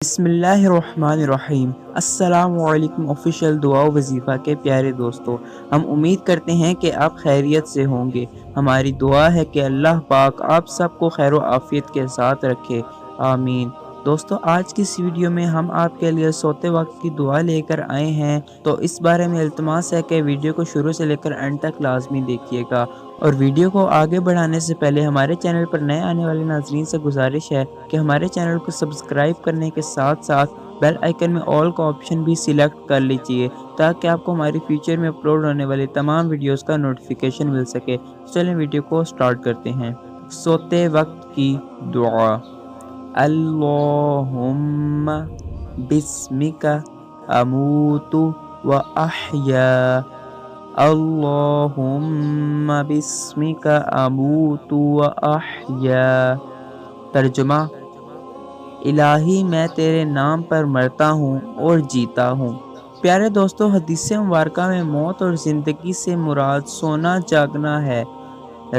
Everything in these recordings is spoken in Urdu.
بسم اللہ الرحمن الرحیم۔ السلام علیکم آفیشیل دعا و وظیفہ کے پیارے دوستو، ہم امید کرتے ہیں کہ آپ خیریت سے ہوں گے۔ ہماری دعا ہے کہ اللہ پاک آپ سب کو خیر و عافیت کے ساتھ رکھے، آمین۔ دوستو، آج کی اس ویڈیو میں ہم آپ کے لیے سوتے وقت کی دعا لے کر آئے ہیں، تو اس بارے میں التماس ہے کہ ویڈیو کو شروع سے لے کر اینڈ تک لازمی دیکھیے گا، اور ویڈیو کو آگے بڑھانے سے پہلے ہمارے چینل پر نئے آنے والے ناظرین سے گزارش ہے کہ ہمارے چینل کو سبسکرائب کرنے کے ساتھ ساتھ بیل آئیکن میں آل کا آپشن بھی سلیکٹ کر لیجئے، تاکہ آپ کو ہماری فیوچر میں اپلوڈ ہونے والی تمام ویڈیوز کا نوٹیفیکیشن مل سکے۔ چلیں ویڈیو کو سٹارٹ کرتے ہیں۔ سوتے وقت کی دعا۔ اللہم بسمک اموت و احیا، اللہم بسمک اموت و احیا۔ ترجمہ: الہی، میں تیرے نام پر مرتا ہوں اور جیتا ہوں۔ پیارے دوستو، حدیث مبارکہ میں موت اور زندگی سے مراد سونا جاگنا ہے۔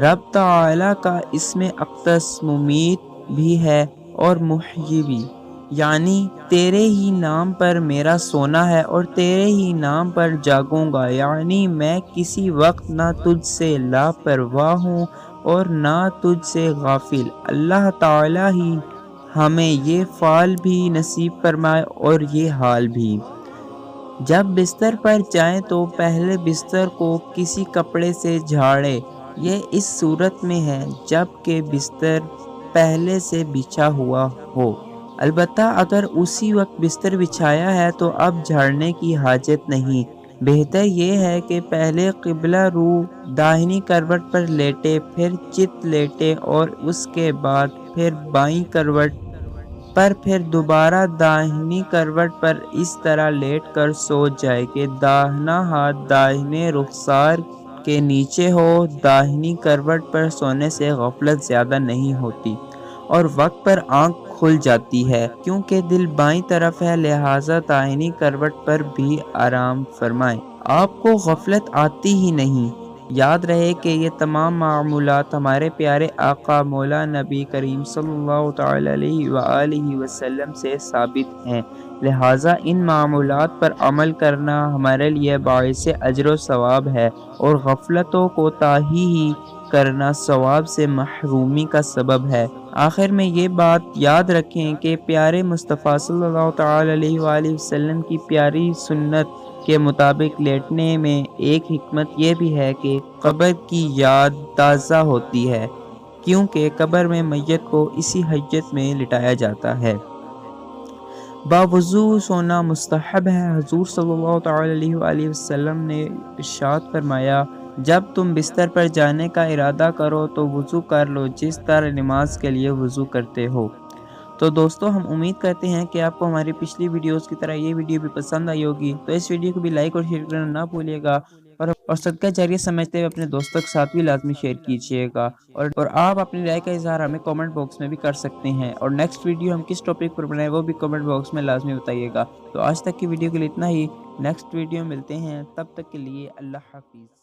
رب تعالی کا اسم اقدس ممیت بھی ہے اور محیی بھی، یعنی تیرے ہی نام پر میرا سونا ہے اور تیرے ہی نام پر جاگوں گا، یعنی میں کسی وقت نہ تجھ سے لاپرواہ ہوں اور نہ تجھ سے غافل۔ اللہ تعالی ہی ہمیں یہ فعل بھی نصیب فرمائے اور یہ حال بھی۔ جب بستر پر جائیں تو پہلے بستر کو کسی کپڑے سے جھاڑیں۔ یہ اس صورت میں ہے جب کہ بستر پہلے سے بچھا ہوا ہو، البتہ اگر اسی وقت بستر بچھایا ہے تو اب جھاڑنے کی حاجت نہیں۔ بہتر یہ ہے کہ پہلے قبلہ رو داہنی کروٹ پر لیٹے، پھر چت لیٹے اور اس کے بعد پھر بائیں کروٹ پر، پھر دوبارہ داہنی کروٹ پر اس طرح لیٹ کر سو جائے کہ داہنا ہاتھ داہنے رخسار کے نیچے ہو۔ داہنی کروٹ پر سونے سے غفلت زیادہ نہیں ہوتی اور وقت پر آنکھ کھل جاتی ہے، کیونکہ دل بائیں طرف ہے، لہٰذا داہنی کروٹ پر بھی آرام فرمائیں، آپ کو غفلت آتی ہی نہیں۔ یاد رہے کہ یہ تمام معمولات ہمارے پیارے آقا مولا نبی کریم صلی اللہ تعالی علیہ وآلہ وسلم سے ثابت ہیں، لہٰذا ان معمولات پر عمل کرنا ہمارے لیے باعث اجر و ثواب ہے، اور غفلت و کوتاہی ہی کرنا ثواب سے محرومی کا سبب ہے۔ آخر میں یہ بات یاد رکھیں کہ پیارے مصطفیٰ صلی اللہ تعالی علیہ وآلہ وسلم کی پیاری سنت کے مطابق لیٹنے میں ایک حکمت یہ بھی ہے کہ قبر کی یاد تازہ ہوتی ہے، کیونکہ قبر میں میت کو اسی حیت میں لٹایا جاتا ہے۔ باوضو سونا مستحب ہے۔ حضور صلی اللہ تعالی علیہ وآلہ وسلم نے ارشاد فرمایا، جب تم بستر پر جانے کا ارادہ کرو تو وضو کر لو جس طرح نماز کے لیے وضو کرتے ہو۔ تو دوستو، ہم امید کرتے ہیں کہ آپ کو ہماری پچھلی ویڈیوز کی طرح یہ ویڈیو بھی پسند آئی ہوگی، تو اس ویڈیو کو بھی لائک اور شیئر کرنا نہ بھولیے گا، اور صدقہ جاریہ سمجھتے ہوئے اپنے دوستوں کے ساتھ بھی لازمی شیئر کیجیے گا، اور آپ اپنی رائے کا اظہار ہمیں کامنٹ باکس میں بھی کر سکتے ہیں، اور نیکسٹ ویڈیو ہم کس ٹاپک پر بنائیں وہ بھی کامنٹ باکس میں لازمی بتائیے گا۔ تو آج تک کی ویڈیو کے لیے اتنا ہی، نیکسٹ ویڈیو ملتے ہیں، تب تک کے لیے اللہ حافظ۔